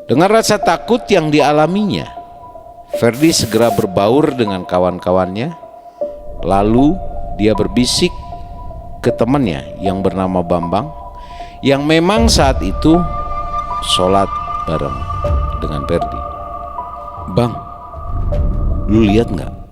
Dengan rasa takut yang dialaminya, Ferdi segera berbaur dengan kawan-kawannya. Lalu dia berbisik ke temannya yang bernama Bambang, yang memang saat itu sholat bareng dengan Ferdi. "Bang, lu lihat nggak?"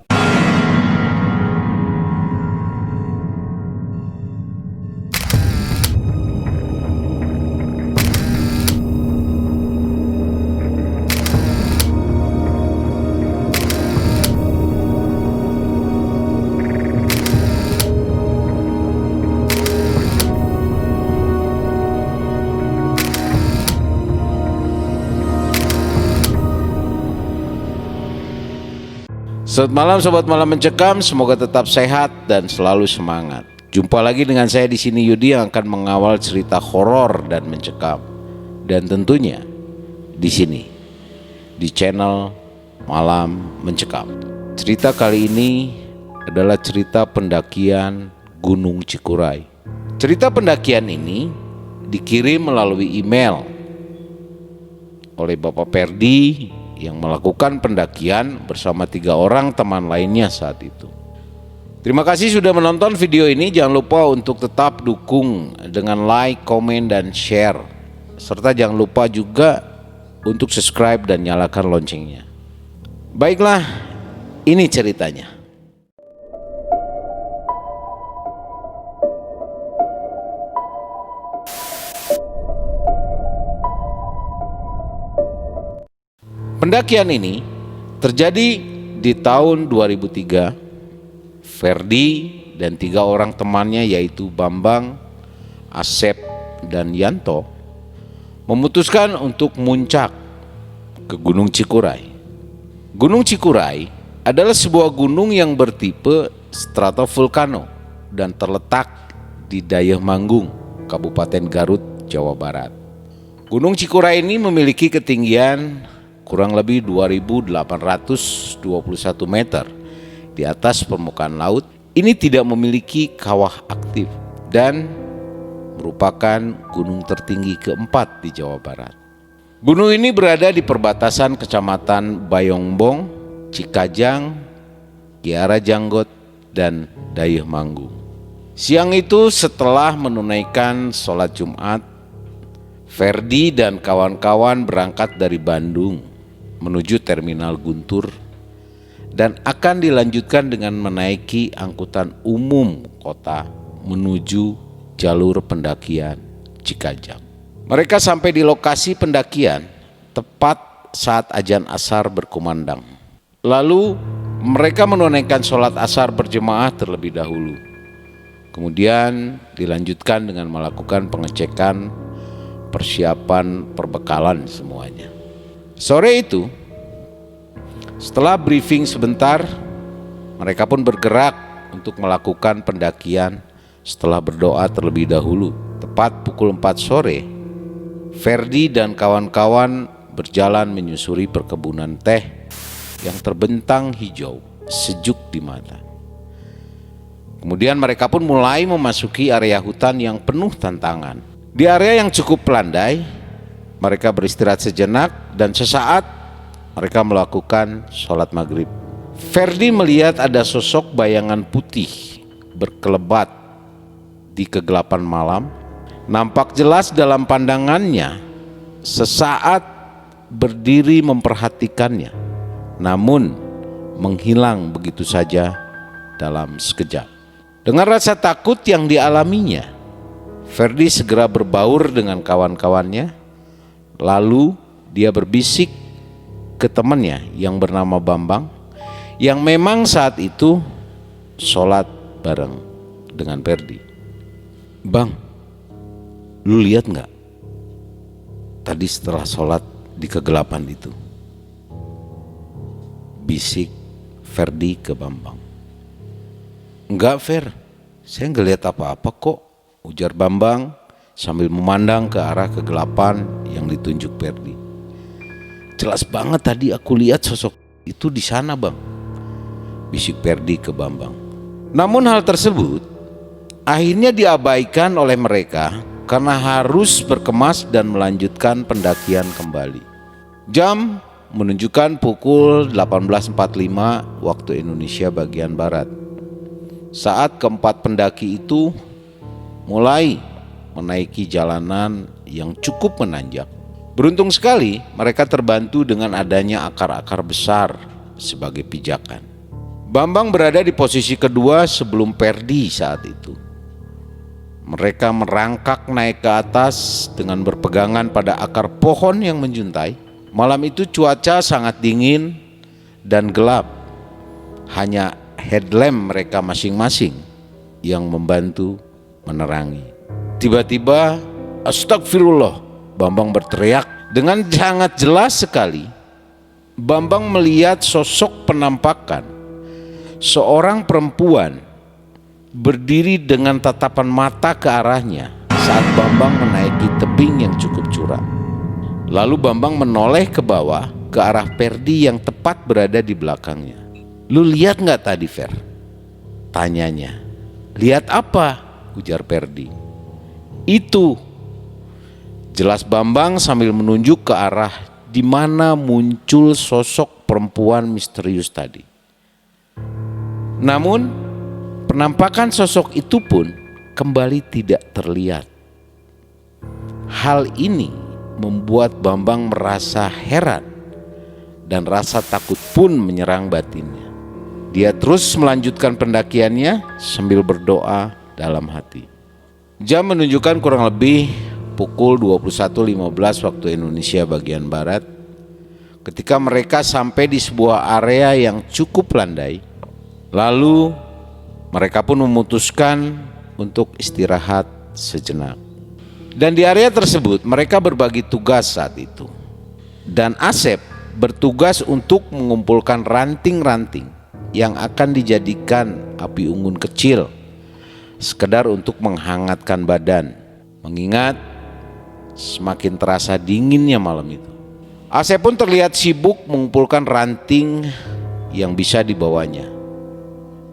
Selamat malam Sobat Malam Mencekam, semoga tetap sehat dan selalu semangat. Jumpa lagi dengan saya di sini Yudi yang akan mengawal cerita horor dan mencekam. Dan tentunya di sini di channel Malam Mencekam. Cerita kali ini adalah cerita pendakian Gunung Cikuray. Cerita pendakian ini dikirim melalui email oleh Bapak Ferdi yang melakukan pendakian bersama 3 orang teman lainnya saat itu. Terima kasih sudah menonton video ini. Jangan lupa untuk tetap dukung dengan like, komen, dan share. Serta jangan lupa juga untuk subscribe dan nyalakan loncengnya. Baiklah, ini ceritanya. Pendakian ini terjadi di tahun 2003. Ferdi dan 3 orang temannya yaitu Bambang, Asep, dan Yanto memutuskan untuk muncak ke Gunung Cikuray. Gunung Cikuray adalah sebuah gunung yang bertipe stratovolcano dan terletak di Dayeuhmanggung, Kabupaten Garut, Jawa Barat. Gunung Cikuray ini memiliki ketinggian kurang lebih 2.821 meter di atas permukaan laut. Ini tidak memiliki kawah aktif dan merupakan gunung tertinggi keempat di Jawa Barat. Gunung ini berada di perbatasan kecamatan Bayongbong, Cikajang, Kiara Janggot, dan Dayeuhmanggung. Siang itu setelah menunaikan sholat Jumat, Ferdi dan kawan-kawan berangkat dari Bandung menuju Terminal Guntur dan akan dilanjutkan dengan menaiki angkutan umum kota menuju jalur pendakian Cikajang. Mereka sampai di lokasi pendakian tepat saat azan asar berkumandang. Lalu mereka menunaikan sholat asar berjemaah terlebih dahulu. Kemudian dilanjutkan dengan melakukan pengecekan persiapan perbekalan semuanya. Sore itu, setelah briefing sebentar, mereka pun bergerak untuk melakukan pendakian setelah berdoa terlebih dahulu. Tepat pukul 4 sore, Ferdi dan kawan-kawan berjalan menyusuri perkebunan teh yang terbentang hijau, sejuk di mata. Kemudian mereka pun mulai memasuki area hutan yang penuh tantangan. Di area yang cukup landai, mereka beristirahat sejenak dan sesaat mereka melakukan sholat maghrib. Ferdi melihat ada sosok bayangan putih berkelebat di kegelapan malam. Nampak jelas dalam pandangannya, sesaat berdiri memperhatikannya, namun menghilang begitu saja dalam sekejap. Dengan rasa takut yang dialaminya, Ferdi segera berbaur dengan kawan-kawannya. Lalu dia berbisik ke temannya yang bernama Bambang, yang memang saat itu sholat bareng dengan Ferdi. "Bang, lu lihat nggak tadi setelah sholat di kegelapan itu?" bisik Ferdi ke Bambang. "Enggak, Fer, saya nggak lihat apa-apa kok," ujar Bambang sambil memandang ke arah kegelapan yang ditunjuk Ferdi. "Jelas banget tadi aku lihat sosok itu di sana, Bang," bisik Ferdi ke Bambang. Namun hal tersebut akhirnya diabaikan oleh mereka karena harus berkemas dan melanjutkan pendakian kembali. Jam menunjukkan pukul 18.45 waktu Indonesia bagian Barat. Saat keempat pendaki itu mulai menaiki jalanan yang cukup menanjak. Beruntung sekali mereka terbantu dengan adanya akar-akar besar sebagai pijakan. Bambang berada di posisi kedua sebelum Perdi saat itu. Mereka merangkak naik ke atas dengan berpegangan pada akar pohon yang menjuntai. Malam itu cuaca sangat dingin dan gelap. Hanya headlamp mereka masing-masing yang membantu menerangi. Tiba-tiba, astagfirullah, Bambang berteriak dengan sangat jelas sekali. Bambang melihat sosok penampakan seorang perempuan berdiri dengan tatapan mata ke arahnya saat Bambang menaiki tebing yang cukup curam. Lalu Bambang menoleh ke bawah ke arah Perdi yang tepat berada di belakangnya. "Lu lihat nggak tadi, Fer?" tanyanya. "Lihat apa?" ujar Perdi. "Itu," jelas Bambang sambil menunjuk ke arah di mana muncul sosok perempuan misterius tadi. Namun penampakan sosok itu pun kembali tidak terlihat. Hal ini membuat Bambang merasa heran dan rasa takut pun menyerang batinnya. Dia terus melanjutkan pendakiannya sambil berdoa dalam hati. Jam menunjukkan kurang lebih pukul 21.15 waktu Indonesia bagian Barat. Ketika mereka sampai di sebuah area yang cukup landai, lalu mereka pun memutuskan untuk istirahat sejenak. Dan di area tersebut mereka berbagi tugas saat itu. Dan Asep bertugas untuk mengumpulkan ranting-ranting yang akan dijadikan api unggun kecil, sekedar untuk menghangatkan badan, mengingat semakin terasa dinginnya malam itu. Asep pun terlihat sibuk mengumpulkan ranting yang bisa dibawanya.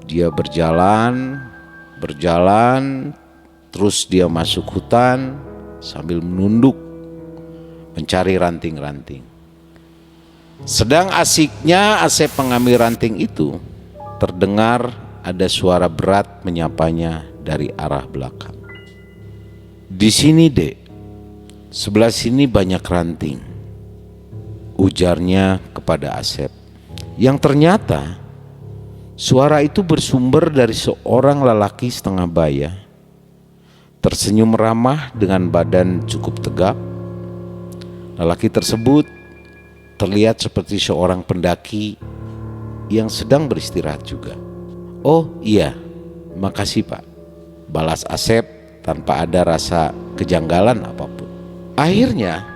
Dia berjalan, terus dia masuk hutan sambil menunduk mencari ranting-ranting. Sedang asiknya Asep mengambil ranting itu, terdengar ada suara berat menyapanya dari arah belakang. "Di sini, Dek. Sebelah sini banyak ranting," ujarnya kepada Asep. Yang ternyata suara itu bersumber dari seorang lelaki setengah baya, tersenyum ramah dengan badan cukup tegap. Lelaki tersebut terlihat seperti seorang pendaki yang sedang beristirahat juga. "Oh iya, makasih Pak," balas Asep tanpa ada rasa kejanggalan apapun. Akhirnya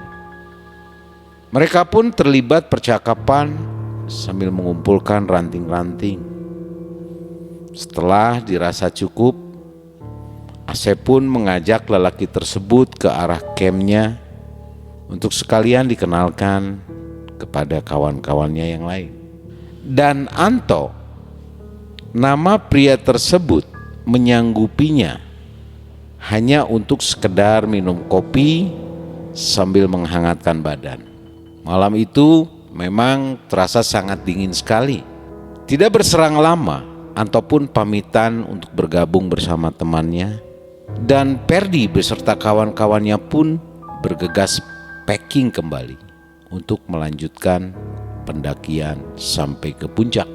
mereka pun terlibat percakapan sambil mengumpulkan ranting-ranting. Setelah dirasa cukup, Asep pun mengajak lelaki tersebut ke arah campnya untuk sekalian dikenalkan kepada kawan-kawannya yang lain. Dan Anto, nama pria tersebut, menyanggupinya hanya untuk sekedar minum kopi sambil menghangatkan badan. Malam itu memang terasa sangat dingin sekali. Tidak berserang lama, Anto pun pamitan untuk bergabung bersama temannya, dan Perdi beserta kawan-kawannya pun bergegas packing kembali untuk melanjutkan pendakian sampai ke puncak.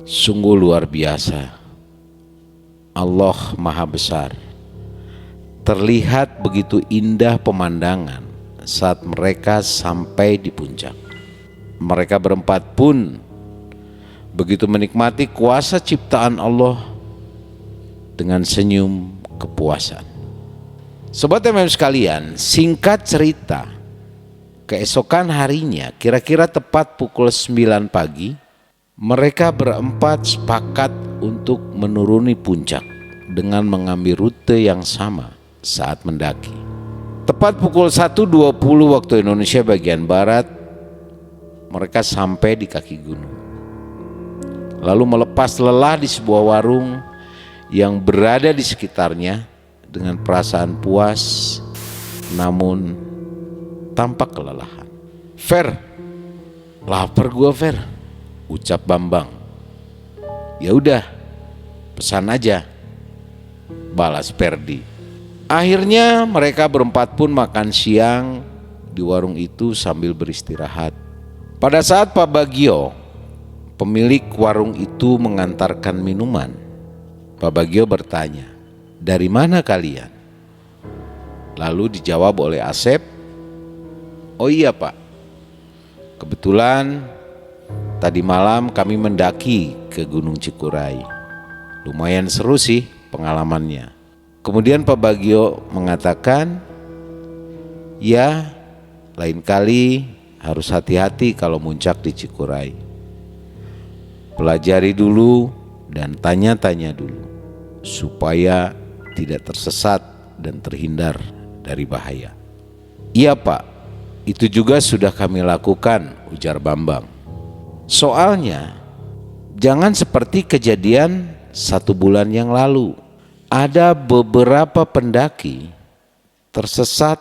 Sungguh luar biasa. Allah Maha Besar. Terlihat begitu indah pemandangan saat mereka sampai di puncak. Mereka berempat pun begitu menikmati kuasa ciptaan Allah dengan senyum kepuasan. Sobat MM sekalian, singkat cerita, keesokan harinya kira-kira tepat pukul 9 pagi, mereka berempat sepakat untuk menuruni puncak dengan mengambil rute yang sama saat mendaki. Tepat pukul 1.20 waktu Indonesia bagian Barat, mereka sampai di kaki gunung. Lalu melepas lelah di sebuah warung yang berada di sekitarnya dengan perasaan puas namun tampak kelelahan. "Fer, lapar gua Fer," ucap Bambang. "Ya udah, pesan aja," balas Ferdi. Akhirnya mereka berempat pun makan siang di warung itu sambil beristirahat. Pada saat Pak Bagio, pemilik warung itu, mengantarkan minuman, Pak Bagio bertanya, "Dari mana kalian?" Lalu dijawab oleh Asep, "Oh iya Pak, kebetulan tadi malam kami mendaki ke Gunung Cikuray. Lumayan seru sih pengalamannya." Kemudian Pak Bagio mengatakan, "Ya, lain kali harus hati-hati kalau muncak di Cikuray. Pelajari dulu dan tanya-tanya dulu supaya tidak tersesat dan terhindar dari bahaya." "Iya Pak, itu juga sudah kami lakukan," ujar Bambang. "Soalnya jangan seperti kejadian 1 bulan yang lalu. Ada beberapa pendaki tersesat,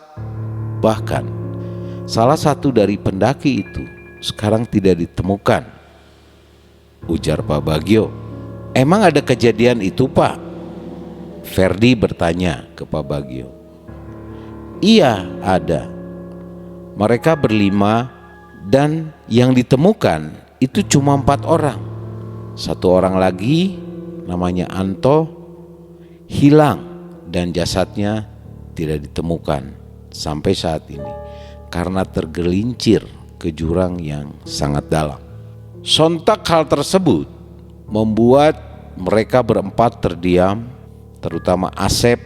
bahkan salah satu dari pendaki itu sekarang tidak ditemukan," ujar Pak Bagio. "Emang ada kejadian itu Pak?" Ferdi bertanya ke Pak Bagio. "Iya ada. Mereka berlima dan yang ditemukan itu cuma 4 orang. 1 orang lagi namanya Anto hilang dan jasadnya tidak ditemukan sampai saat ini karena tergelincir ke jurang yang sangat dalam." Sontak hal tersebut membuat mereka berempat terdiam, terutama Asep,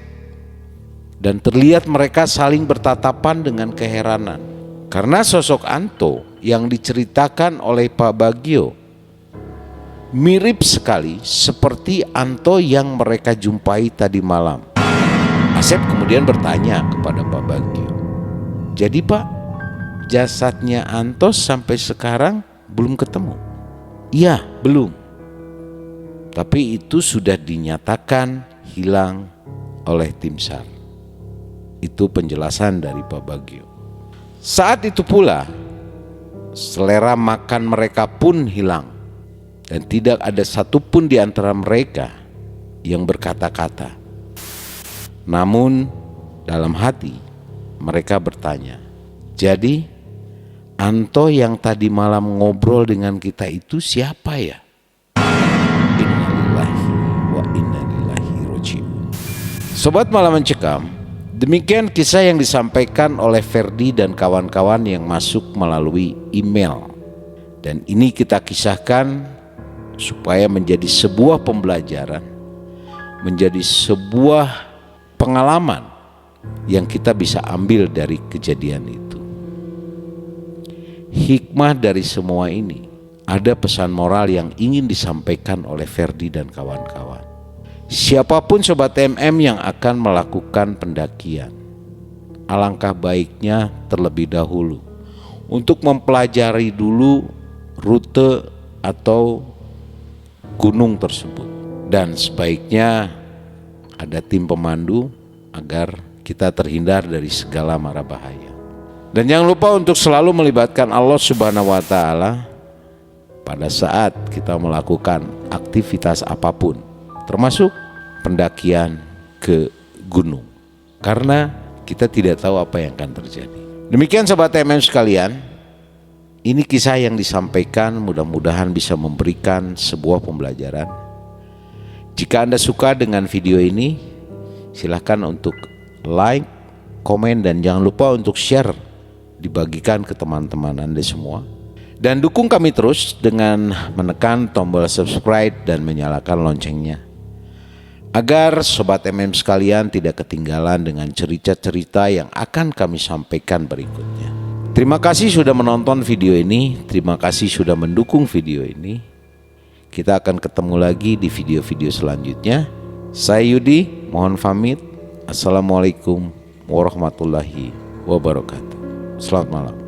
dan terlihat mereka saling bertatapan dengan keheranan karena sosok Anto yang diceritakan oleh Pak Bagio mirip sekali seperti Anto yang mereka jumpai tadi malam. Asep kemudian bertanya kepada Pak Bagio, "Jadi Pak, jasadnya Anto sampai sekarang belum ketemu?" "Iya, belum. Tapi itu sudah dinyatakan hilang oleh tim SAR." Itu penjelasan dari Pak Bagio. Saat itu pula selera makan mereka pun hilang dan tidak ada satupun di antara mereka yang berkata-kata. Namun dalam hati mereka bertanya, "Jadi Anto yang tadi malam ngobrol dengan kita itu siapa ya?" Innalillahi wa inna ilaihi raji'un. Sobat Malam Mencekam, demikian kisah yang disampaikan oleh Ferdi dan kawan-kawan yang masuk melalui email. Dan ini kita kisahkan supaya menjadi sebuah pembelajaran, menjadi sebuah pengalaman yang kita bisa ambil dari kejadian itu. Hikmah dari semua ini, ada pesan moral yang ingin disampaikan oleh Ferdi dan kawan-kawan. Siapapun Sobat MM yang akan melakukan pendakian, alangkah baiknya terlebih dahulu untuk mempelajari dulu rute atau gunung tersebut, dan sebaiknya ada tim pemandu agar kita terhindar dari segala mara bahaya. Dan jangan lupa untuk selalu melibatkan Allah Subhanahu wa Ta'ala pada saat kita melakukan aktivitas apapun, termasuk pendakian ke gunung, karena kita tidak tahu apa yang akan terjadi. Demikian Sobat MM sekalian, ini kisah yang disampaikan mudah-mudahan bisa memberikan sebuah pembelajaran. Jika Anda suka dengan video ini, silahkan untuk like, komen, dan jangan lupa untuk share, dibagikan ke teman-teman Anda semua. Dan dukung kami terus dengan menekan tombol subscribe dan menyalakan loncengnya, agar Sobat MM sekalian tidak ketinggalan dengan cerita-cerita yang akan kami sampaikan berikutnya. Terima kasih sudah menonton video ini, terima kasih sudah mendukung video ini. Kita akan ketemu lagi di video-video selanjutnya. Saya Yudi, mohon pamit. Assalamualaikum warahmatullahi wabarakatuh. Selamat malam.